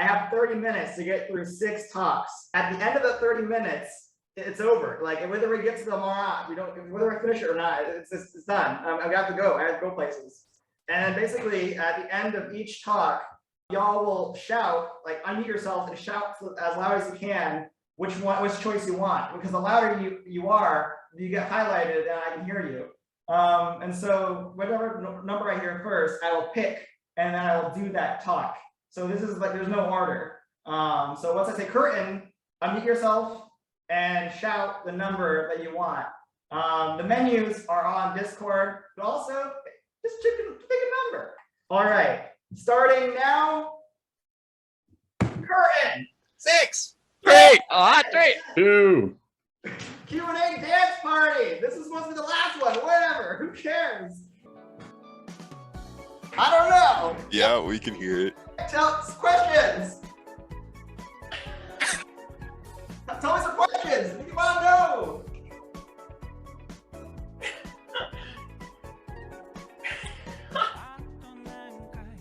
I have 30 minutes to get through 6 talks. At the end of the 30 minutes, it's over. Like whether we get to them or not, whether I finish it or not, it's done. I got to go. I have to go places. And basically, at the end of each talk, y'all will shout, like unmute yourself and shout as loud as you can which choice you want, because the louder you are, you get highlighted and I can hear you. And so whatever number I hear first, I will pick and then I will do that talk. So this is like, there's no order. So once I say curtain, unmute yourself and shout the number that you want. The menus are on Discord, but also just pick a number. All right, starting now. Curtain. 6. 3. Oh, 3. 2. Q&A dance party. This is supposed to be the last one. Whatever. Who cares? I don't know. Yeah, we can hear it. Tell us questions. Tell me some questions. What do you want to know?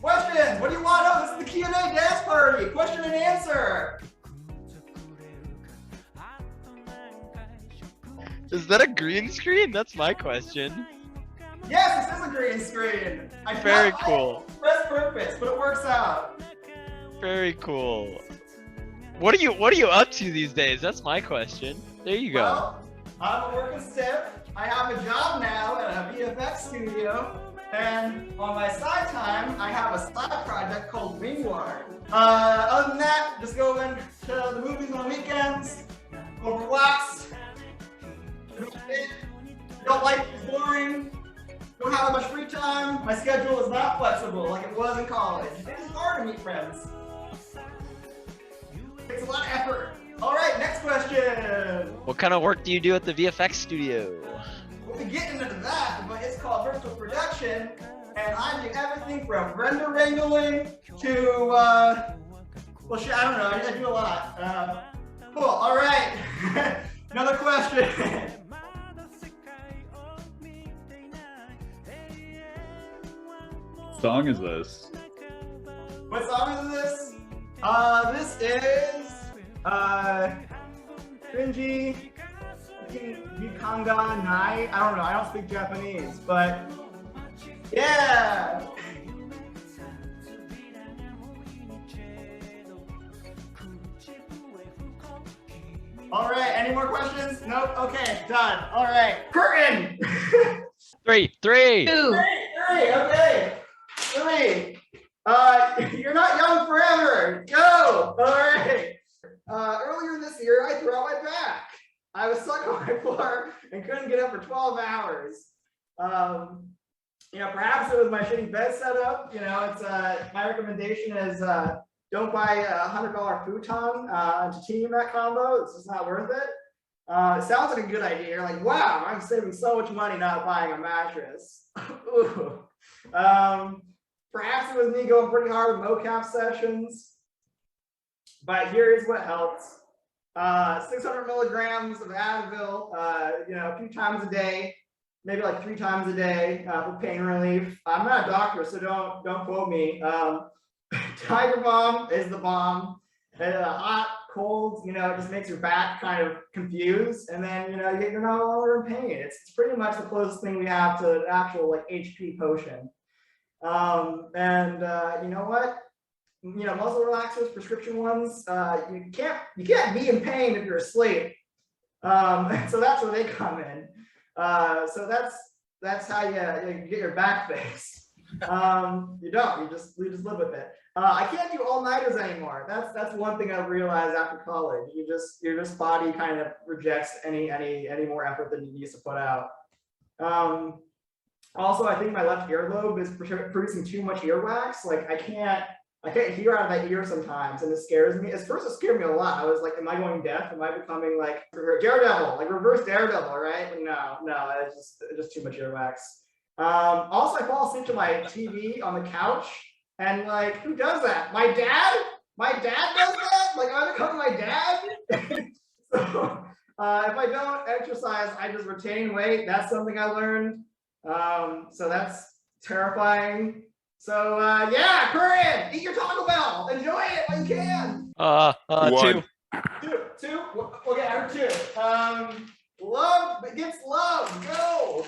Questions. What do you want to know? This is the Q&A dance party. Question and answer. Is that a green screen? That's my question. Yes, this is a green screen. Very cool. Express purpose, but it works out. Very cool. What are you up to these days? That's my question. There you go. Well, I'm a working stiff. I have a job now at a VFX studio. And on my side time, I have a side project called Ringward. Other than that, just going to the movies on weekends, go for walks. Don't like it's boring. Don't have much free time. My schedule is not flexible like it was in college. It's hard to meet friends. It takes a lot of effort. All right, next question. What kind of work do you do at the VFX studio? We'll be getting into that, but it's called virtual production, and I do everything from render wrangling to, well, shit, I don't know, I do a lot. Cool, all right. Another question. What song is this? What song is this? This is Cringy Yukanga Nai. I don't know, I don't speak Japanese, but yeah. All right, any more questions? Nope, okay, done. All right, curtain. 3. 3. 2. 3, okay. 3. You're not young forever. Go. All right. Earlier this year, I threw out my back. I was stuck on my floor and couldn't get up for 12 hours. Perhaps it was my shitty bed setup. It's my recommendation is don't buy a $100 futon to team that combo. It's just not worth it. It sounds like a good idea. You're like, wow, I'm saving so much money not buying a mattress. Ooh. Perhaps it was me going pretty hard with mocap sessions, but here is what helped. 600 milligrams of Advil, a few times a day, maybe like 3 times a day for pain relief. I'm not a doctor, so don't quote me. Tiger Balm is the bomb. Hot, cold, it just makes your back kind of confused, and then you're no longer in pain. It's pretty much the closest thing we have to an actual like HP potion. You know what? Muscle relaxers, prescription ones, you can't be in pain if you're asleep. So that's where they come in. So that's how you get your back fixed. You just live with it. I can't do all-nighters anymore. That's one thing I've realized after college. Your just body kind of rejects any more effort than you used to put out. Also, I think my left earlobe is producing too much earwax. Like I can't hear out of that ear sometimes, and it scares me. At first, it scared me a lot. I was like, "Am I going deaf? Am I becoming like Daredevil, like reverse Daredevil?" Right? But no, it's just too much earwax. Also, I fall asleep to my TV on the couch, and like, who does that? My dad? My dad does that? Like, I'm becoming my dad? So, if I don't exercise, I just retain weight. That's something I learned. So that's terrifying. So yeah, Korean, eat your Taco Bell, enjoy it when you can. Two. Two. Okay, I heard two. Love begets love. Go.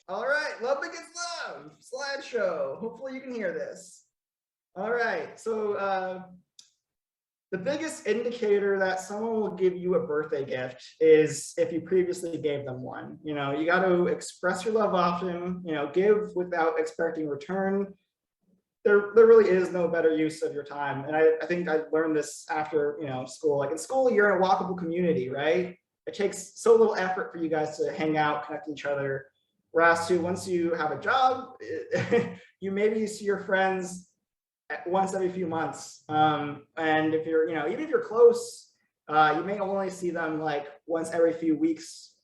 All right, love begets love. Slideshow. Hopefully you can hear this. All right, so the biggest indicator that someone will give you a birthday gift is if you previously gave them one. You know, you got to express your love often. You know, give without expecting return. There really is no better use of your time. And I think I learned this after, school. Like in school, you're in a walkable community, right? It takes so little effort for you guys to hang out, connect with each other. Whereas once you have a job, you maybe see your friends once every few months. And if you're, even if you're close, you may only see them like once every few weeks.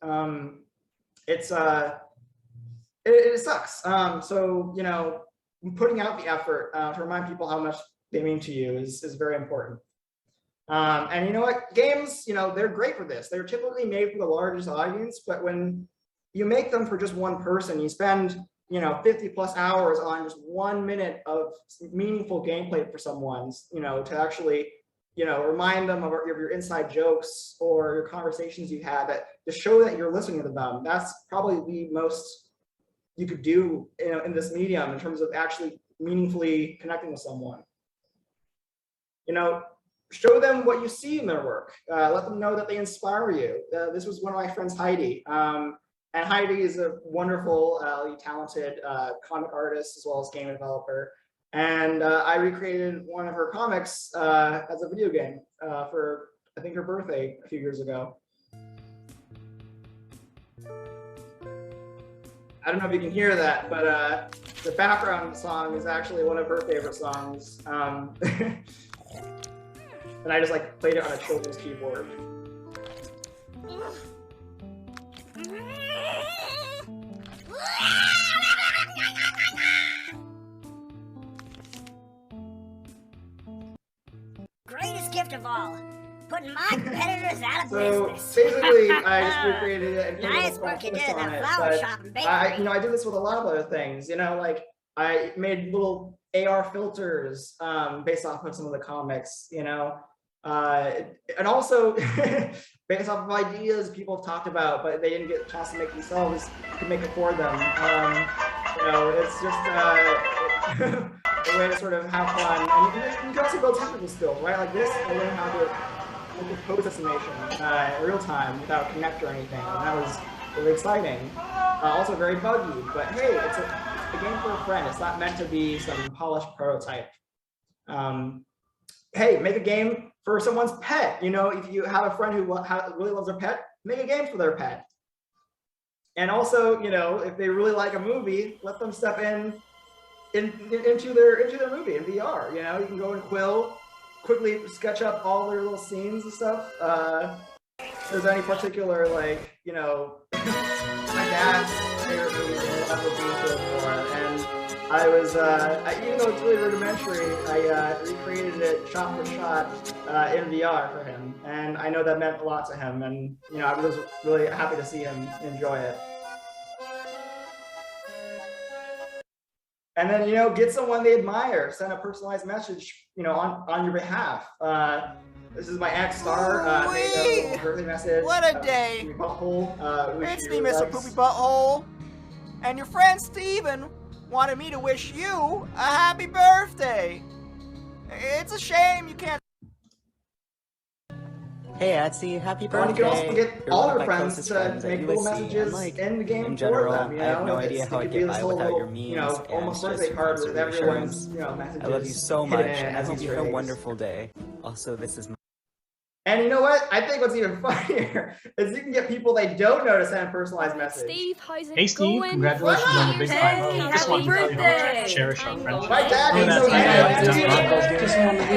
It sucks. So, putting out the effort to remind people how much they mean to you is very important. And you know what? Games, they're great for this. They're typically made for the largest audience, but when you make them for just one person, you spend 50 plus hours on just 1 minute of meaningful gameplay for someone, to actually, remind them of your inside jokes or your conversations you had, that to show that you're listening to them. That's probably the most you could do in this medium in terms of actually meaningfully connecting with someone. Show them what you see in their work. Let them know that they inspire you. This was one of my friends, Heidi. And Heidi is a wonderful, talented comic artist as well as game developer. And I recreated one of her comics as a video game for, I think, her birthday a few years ago. I don't know if you can hear that, but the background song is actually one of her favorite songs. And I just played it on a children's keyboard. Greatest gift of all. Putting my competitors out of business. So basically, I just recreated it and put nice a work you twist did in on the it. flower But shop and bakery. I do this with a lot of other things. I made little AR filters based off of some of the comics. And also based off of ideas people have talked about, but they didn't get a chance to make themselves, to make it for them. It's just a way to sort of have fun. And you can also build technical skills, right? Like this, I learned how to pose estimation in real time without connect or anything. And that was really exciting. Also very buggy, but hey, it's a game for a friend. It's not meant to be some polished prototype. Hey, make a game for someone's pet. If you have a friend who really loves their pet, make a game for their pet. And also, if they really like a movie, let them step into their movie in VR. You can go and quickly sketch up all their little scenes and stuff. If there's any particular, my dad's favorite movie is and I was, even though it's really rudimentary, I recreated it shot for shot in VR for him. And I know that meant a lot to him. And, I was really happy to see him enjoy it. And then, get someone they admire, send a personalized message, on your behalf. This is my ex Star, made a little birthday message. What a day! Butthole, It's me, Mr. Poopy Butthole. And your friend Steven wanted me to wish you a happy birthday. It's a shame you can't. Hey Etsy, happy And birthday! you can also get You're all one of your my friends closest to friends at make little USC, messages and, like, in the game in for general, them. I have no idea how I'd get by without your memes almost and birthday just card words with of everyone's reassurance. messages. I love you so hidden much, in and I hope you Easter have a eggs. wonderful day. Also, this is my And you know what? I think what's even funnier is you can get people they don't know to send a personalized message. Steve, how's it Hey Steve, going? congratulations on the big Hey, 5-0. Just happy wanted to tell you how much I birthday. cherish our friendship. My dad Oh, is so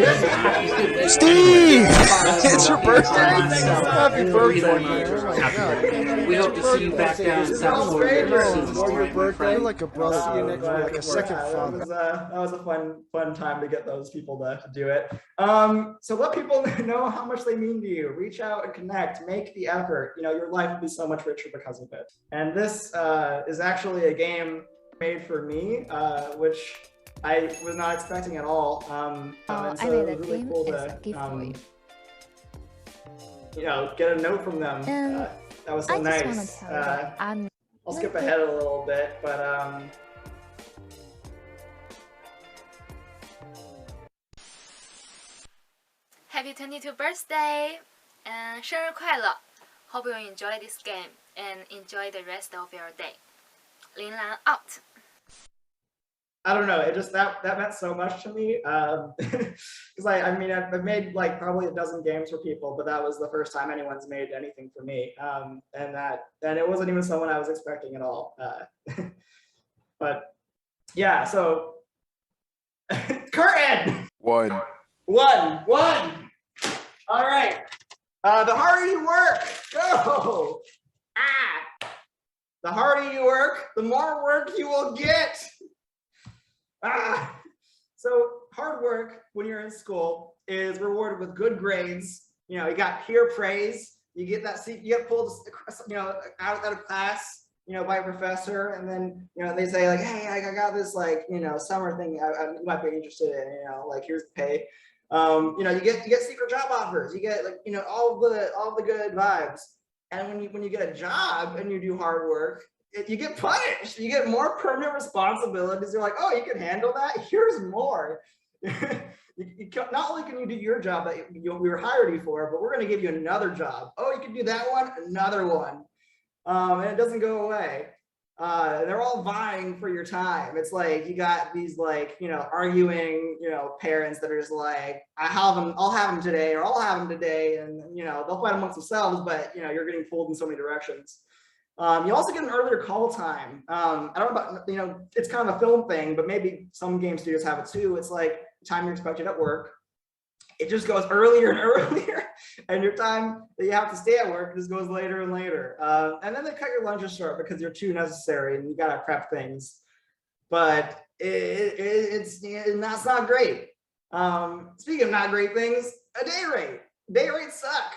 that's happy. Steve! It's your birthday! Happy birthday! Happy birthday. We hope to see you back down This is South all Florida strangers. soon. All your birthday, like a brother. See you next week, like a second That father. was a fun time to get those people to do it. So let people know how much they mean to you. Reach out and connect. Make the effort. Your life will be so much richer because of it. And this is actually a game made for me, which I was not expecting at all. And so I made it a was really game cool as a to gift for you. get a note from them. That was so nice. I'll skip ahead a little bit, but Happy 22nd birthday! 生日快乐! Hope you enjoy this game and enjoy the rest of your day. 铃兰 out. I don't know. It just that meant so much to me. Because I mean, I've made like probably a dozen games for people, but that was the first time anyone's made anything for me. And it wasn't even someone I was expecting at all. But yeah, so Curtin. One. All right. The harder you work, go. The harder you work, the more work you will get. So hard work when you're in school is rewarded with good grades. You got peer praise. You get pulled, out of class, by a professor, and then they say like, hey, I got this like summer thing you might be interested in. Like here's the pay. You get secret job offers. You get like all the good vibes. And when you get a job and you do hard work, you get punished. You get more permanent responsibilities. They're like, oh, you can handle that. Here's more. Not only can you do your job that we were hired you for, but we're going to give you another job. Oh, you can do that one, another one, and it doesn't go away. They're all vying for your time. It's like you got these like arguing parents that are just like, I'll have them today, or I'll have them today, and they'll fight amongst themselves, but you're getting pulled in so many directions. You also get an earlier call time. I don't know about, it's kind of a film thing, but maybe some game studios have it too. It's like time you're expected at work. It just goes earlier and earlier, and your time that you have to stay at work just goes later and later. And then they cut your lunches short because you're too necessary and you gotta prep things. But that's not great. Speaking of not great things, a day rate. Day rates suck.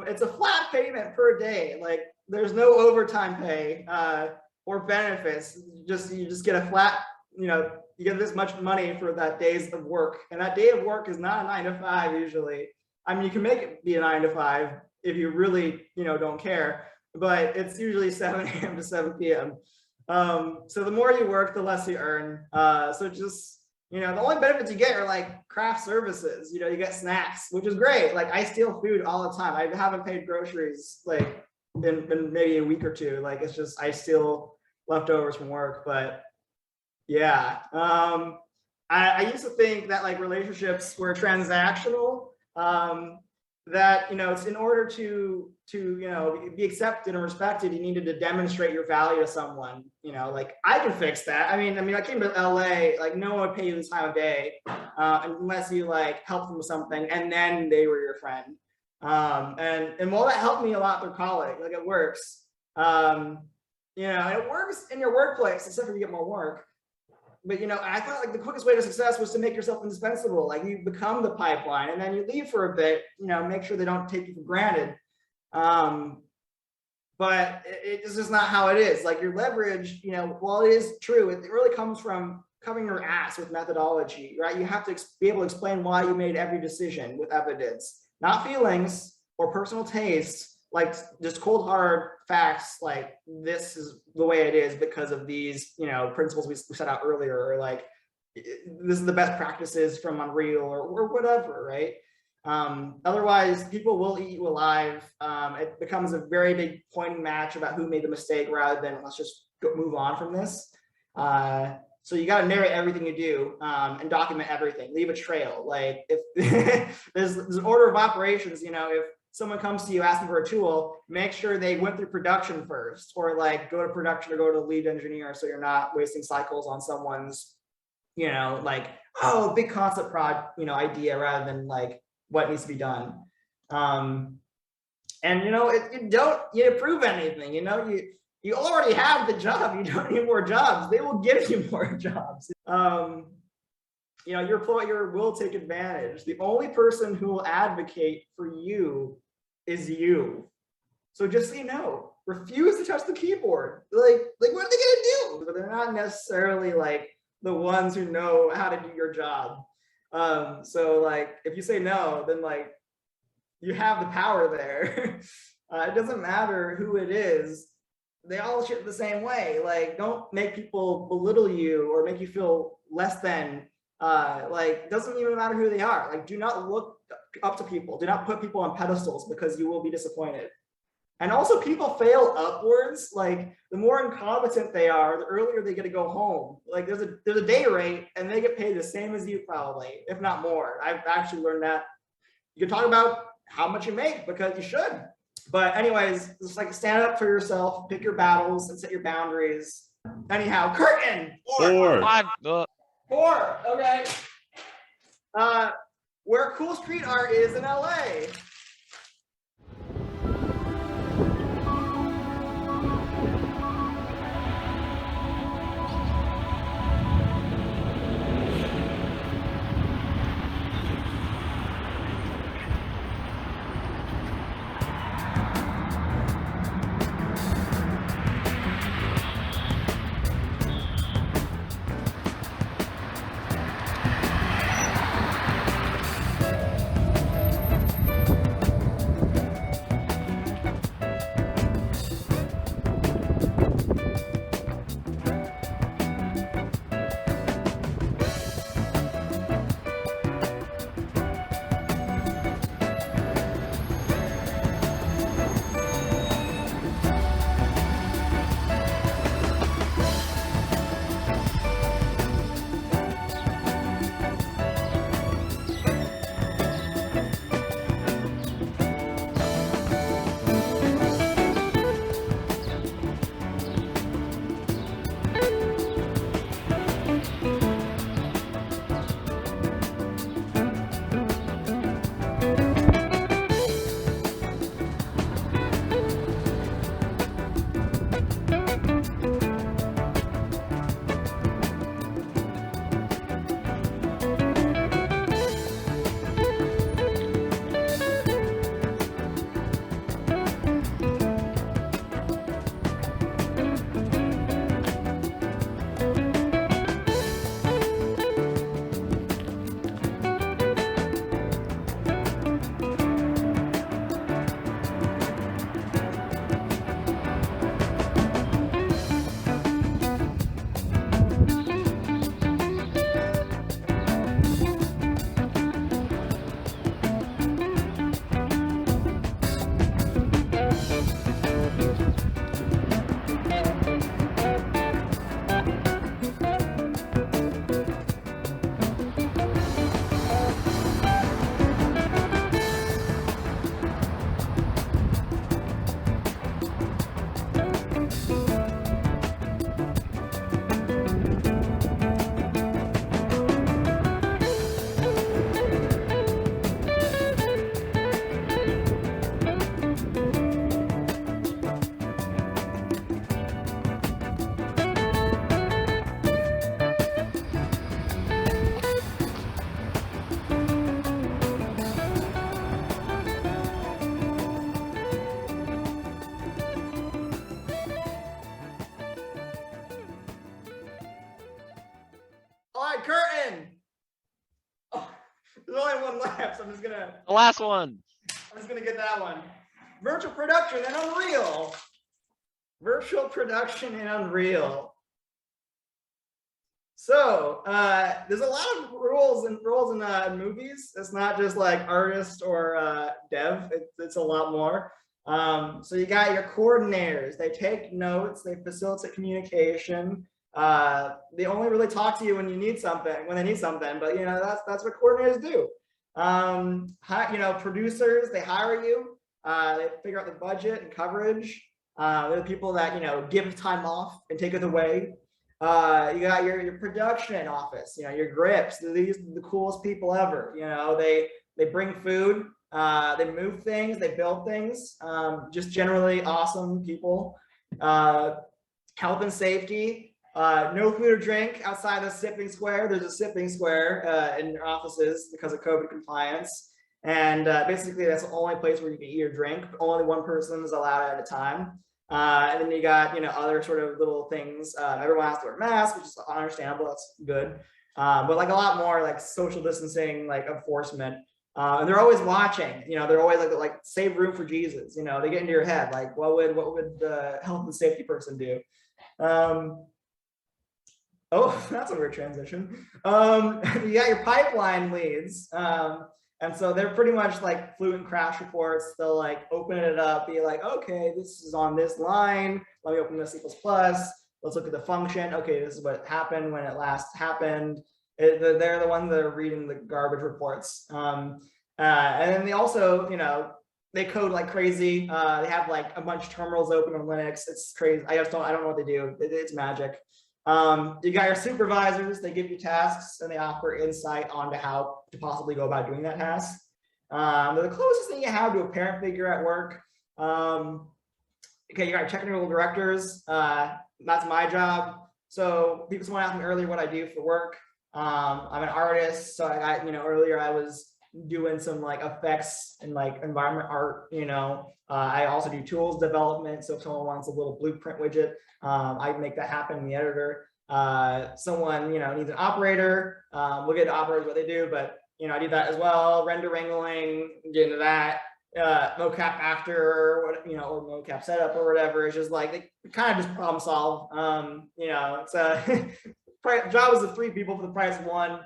It's a flat payment per day. Like there's no overtime pay or benefits. You just get a flat, you get this much money for that days of work. And that day of work is not a 9 to 5 usually. I mean, you can make it be a 9 to 5 if you really, don't care, but it's usually 7 a.m. to 7 p.m. So the more you work, the less you earn. So just, the only benefits you get are like craft services. You get snacks, which is great. Like I steal food all the time. I haven't paid groceries like in maybe a week or two. Like it's just, I steal leftovers from work, but yeah. I used to think that like relationships were transactional, that, it's in order to be accepted and respected, you needed to demonstrate your value to someone, like I can fix that. I mean, I came to LA, like no one would pay you the time of day, unless you like helped them with something and then they were your friend. And while that helped me a lot through college, like it works, and it works in your workplace, except for you get more work. But I thought like the quickest way to success was to make yourself indispensable. Like you become the pipeline, and then you leave for a bit. Make sure they don't take you for granted. But it's just not how it is. Like your leverage, while it is true, it really comes from covering your ass with methodology, right? You have to be able to explain why you made every decision with evidence, not feelings or personal taste. Like just cold hard facts, like this is the way it is because of these, principles we set out earlier, or like this is the best practices from Unreal or whatever, right? Otherwise, people will eat you alive. It becomes a very big pointing match about who made the mistake rather than let's just move on from this. So you got to narrate everything you do and document everything. Leave a trail. Like if there's an order of operations, if someone comes to you asking for a tool, make sure they went through production first, or like go to production or go to the lead engineer, so you're not wasting cycles on someone's, like, oh, big concept idea rather than like what needs to be done. And you don't prove anything. You already have the job. You don't need more jobs. They will give you more jobs. Your employer will take advantage. The only person who will advocate for you is you. So just so you know, refuse to touch the keyboard. Like what are they gonna do? But they're not necessarily like the ones who know how to do your job. So like if you say no, then like you have the power there. It doesn't matter who it is. They all shit the same way. Like, don't make people belittle you or make you feel less than. Like, it doesn't even matter who they are. Like, do not look up to people. Do not put people on pedestals because you will be disappointed. And also, people fail upwards. Like, the more incompetent they are, the earlier they get to go home. Like, there's a day rate, and they get paid the same as you probably, if not more. I've actually learned that. You can talk about how much you make because you should. But anyways, just like stand up for yourself, pick your battles, and set your boundaries. Anyhow, curtain. 4. 4. Okay. Where cool street art is in LA. Curtain. Oh, there's only one left, so I'm just gonna. The last one. I'm just gonna get that one. Virtual production and Unreal. Virtual production in Unreal. So there's a lot of roles in movies. It's not just like artist or dev. It's a lot more. So you got your coordinators. They take notes. They facilitate communication. They only really talk to you when they need something. But you know that's what coordinators do. You know, producers, they hire you. They figure out the budget and coverage. They're the people that, you know, give time off and take it away. You got your production office, you know, your grips. These are the coolest people ever. You know, they bring food, they move things, they build things. Just generally awesome people. Health and safety. No food or drink outside the sipping square. There's a sipping square in your offices because of COVID compliance. And basically that's the only place where you can eat or drink. Only one person is allowed at a time. And then you got, you know, other sort of little things. Everyone has to wear a mask, which is understandable. That's good. But like a lot more like social distancing, like enforcement. And they're always watching, they're always like save room for Jesus, they get into your head, like what would the health and safety person do? Oh, that's a weird transition. You got your pipeline leads. And so they're pretty much like fluent crash reports. They'll like open it up, be like, okay, this is on this line. Let me open the C++. Let's look at the function. Okay, this is what happened when it last happened. They're the ones that are reading the garbage reports. And then they also, they code like crazy. They have like a bunch of terminals open on Linux. It's crazy. I don't know what they do. It's magic. You got your supervisors. They give you tasks and they offer insight onto how to possibly go about doing that task. They're the closest thing you have to a parent figure at work. Okay, you got your technical directors. That's my job. So someone asked me earlier what I do for work. I'm an artist, so earlier I was doing some like effects and like environment art. I also do tools development. So if someone wants a little blueprint widget, I make that happen in the editor. Someone needs an operator. We'll get to operators what they do, but I do that as well. Render wrangling, get into that. Mocap actor, or mocap setup or whatever. It's just like they kind of just problem solve. It's job is of 3 people for the price of 1.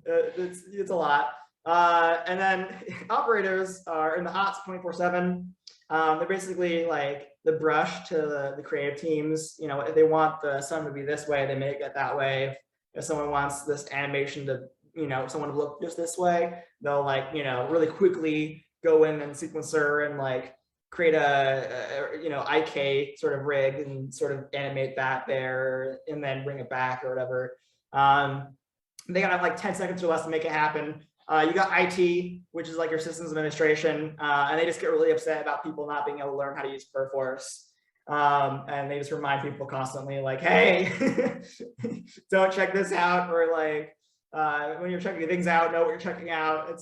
It's a lot. And then operators are in the hots 24/7. They're basically like the brush to the creative teams. If they want the sun to be this way, they make it that way. If someone wants this animation to, someone to look just this way, they'll like, really quickly go in and sequencer and like create a IK sort of rig and sort of animate that there and then bring it back or whatever. They gotta have like 10 seconds or less to make it happen. You got IT, which is like your systems administration, and they just get really upset about people not being able to learn how to use Perforce. And they just remind people constantly like, hey, don't check this out, or like, when you're checking things out, know what you're checking out.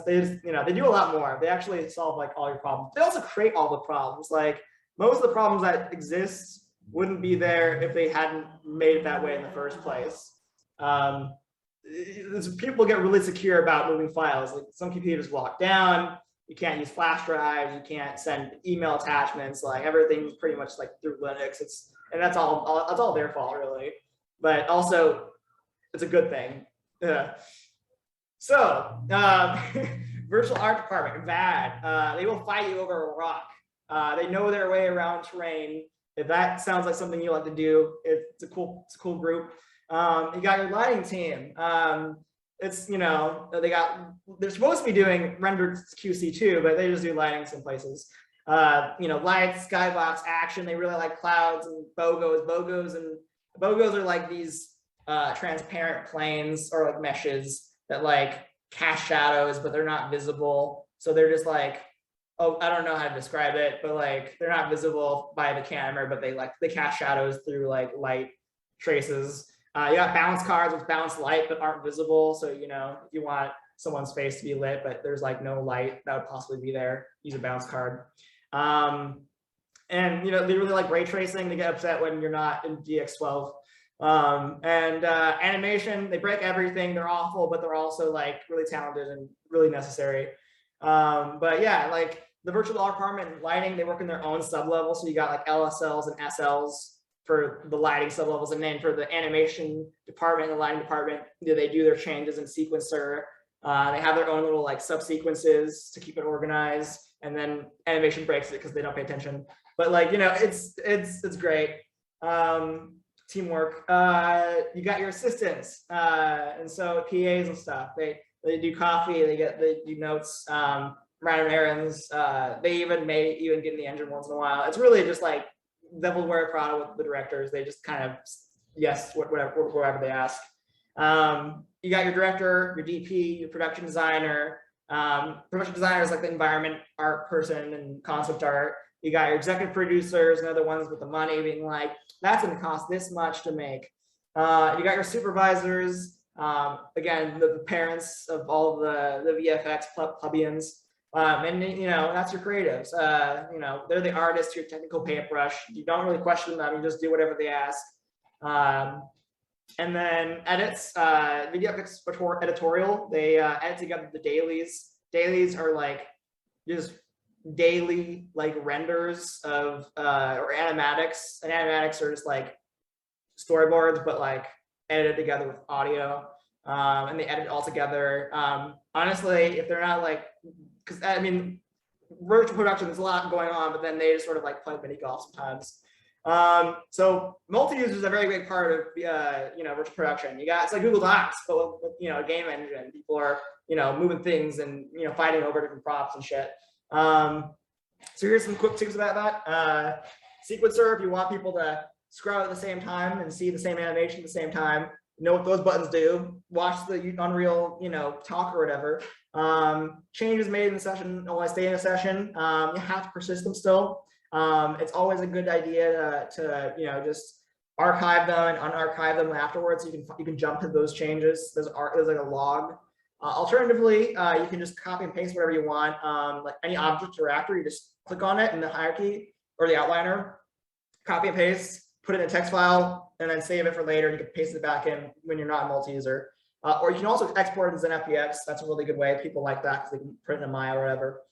They do a lot more. They actually solve like all your problems. They also create all the problems. Like most of the problems that exist wouldn't be there if they hadn't made it that way in the first place. People get really secure about moving files. Like some computers lock down. You can't use flash drives. You can't send email attachments. Like everything's pretty much like through Linux. And that's all their fault really. But also, it's a good thing. Yeah. So, virtual art department, VAD. They will fight you over a rock. They know their way around terrain. If that sounds like something you like to do, it's a cool group. You got your lighting team. They're supposed to be doing rendered QC too, but they just do lighting some places. Lights, skybox, action. They really like clouds and BOGOs. BOGOs are like these transparent planes or like meshes that like cast shadows, but they're not visible. So they're just like, I don't know how to describe it, but like they're not visible by the camera, but they cast shadows through like light traces. You got bounce cards with bounce light but aren't visible. So if you want someone's face to be lit, but there's like no light that would possibly be there, use a bounce card. And they really like ray tracing. They get upset when you're not in DX12. Animation, they break everything. They're awful, but they're also like really talented and really necessary. But yeah, like the virtual art department and lighting, they work in their own sub-level. So you got like LSLs and SLs for the lighting sub-levels, and then for the animation department and the lighting department, they do their changes in sequencer. They have their own little like sub-sequences to keep it organized, and then animation breaks it because they don't pay attention. But like, it's great. Teamwork. You got your assistants, and so PAs and stuff. They do coffee. They do notes, random errands. They even get in the engine once in a while. It's really just like Devil Wear Prada with the directors. They just kind of whatever they ask. You got your director, your DP, your production designer. Production designer is like the environment art person and concept art. You got your executive producers and other ones with the money being like, that's going to cost this much to make. You got your supervisors, again, the parents of all the VFX plebeians. And that's your creatives. They're the artists, your technical paintbrush. You don't really question them. You just do whatever they ask. And then edits, video editorial, they edit together the dailies. Dailies are like just daily like renders of or animatics, and animatics are just like storyboards, but like edited together with audio, and they edit it all together. Honestly, if they're not like, because I mean, virtual production, there's a lot going on, but then they just sort of like play mini golf sometimes. So multi-user is a very big part of virtual production. It's like Google Docs, but with a game engine. People are moving things and fighting over different props and shit. So here's some quick tips about that. Sequencer, if you want people to scroll at the same time and see the same animation at the same time, know what those buttons do. Watch the Unreal talk or whatever. Changes made in the session only stay in a session. You have to persist them still. It's always a good idea to just archive them and unarchive them afterwards. You can jump to those changes. There's like a log. Alternatively, you can just copy and paste whatever you want. Like any object or actor, you just click on it in the hierarchy or the outliner, copy and paste, put it in a text file, and then save it for later. You can paste it back in when you're not a multi-user. Or you can also export it as an FBX. That's a really good way. People like that because they can print it in Maya or whatever.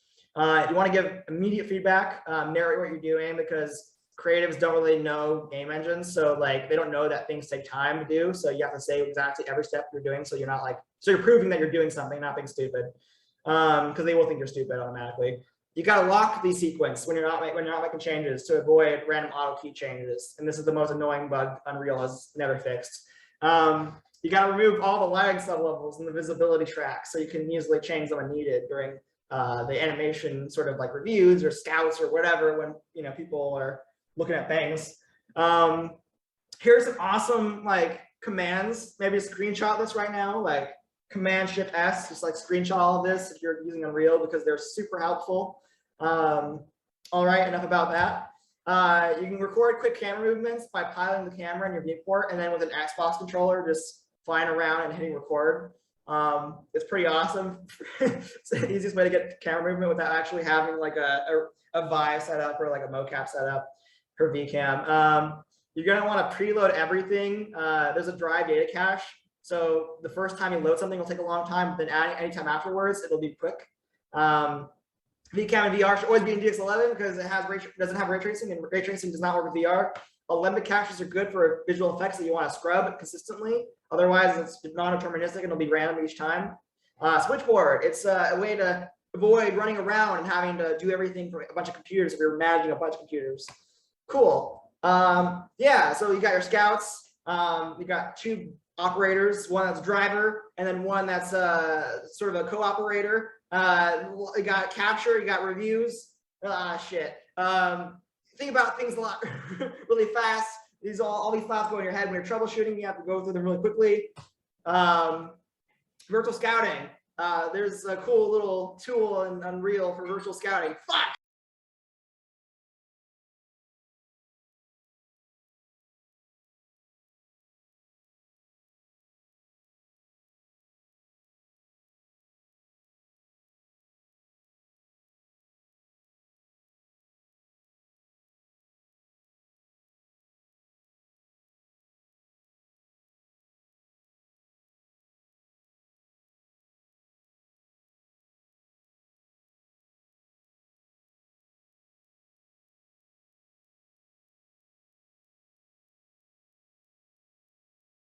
You want to give immediate feedback, narrate what you're doing, because creatives don't really know game engines. So like they don't know that things take time to do. So you have to say exactly every step you're doing. So you're not like, so you're proving that you're doing something, not being stupid, because they will think you're stupid automatically. You got to lock the sequence when you're not making changes to avoid random auto key changes. And this is the most annoying bug Unreal has never fixed. You got to remove all the lighting sublevels and the visibility tracks so you can easily change them when needed during the animation sort of like reviews or scouts or whatever when people are looking at things. Here's some awesome like commands. Maybe screenshot this right now, like Command Shift S, just like screenshot all of this if you're using Unreal, because they're super helpful. All right, enough about that. You can record quick camera movements by piloting the camera in your viewport, and then with an Xbox controller, just flying around and hitting record. It's pretty awesome. It's the easiest way to get camera movement without actually having like a Vive setup or like a mocap setup for VCam. You're gonna want to preload everything. There's a dry data cache. So the first time you load something will take a long time, but then anytime afterwards, it'll be quick. VCam and VR should always be in DX11 because it doesn't have ray tracing, and ray tracing does not work with VR. Alembic caches are good for visual effects that you want to scrub consistently. Otherwise, it's non-deterministic and it'll be random each time. Switchboard, it's a way to avoid running around and having to do everything for a bunch of computers if you're managing a bunch of computers. Cool. Yeah, so you got your scouts. You got two operators, one that's driver, and then one that's sort of a co-operator. You got capture, you got reviews. Shit. Think about things a lot really fast. All these thoughts go in your head when you're troubleshooting. You have to go through them really quickly. Virtual scouting. There's a cool little tool in Unreal for virtual scouting. Fuck!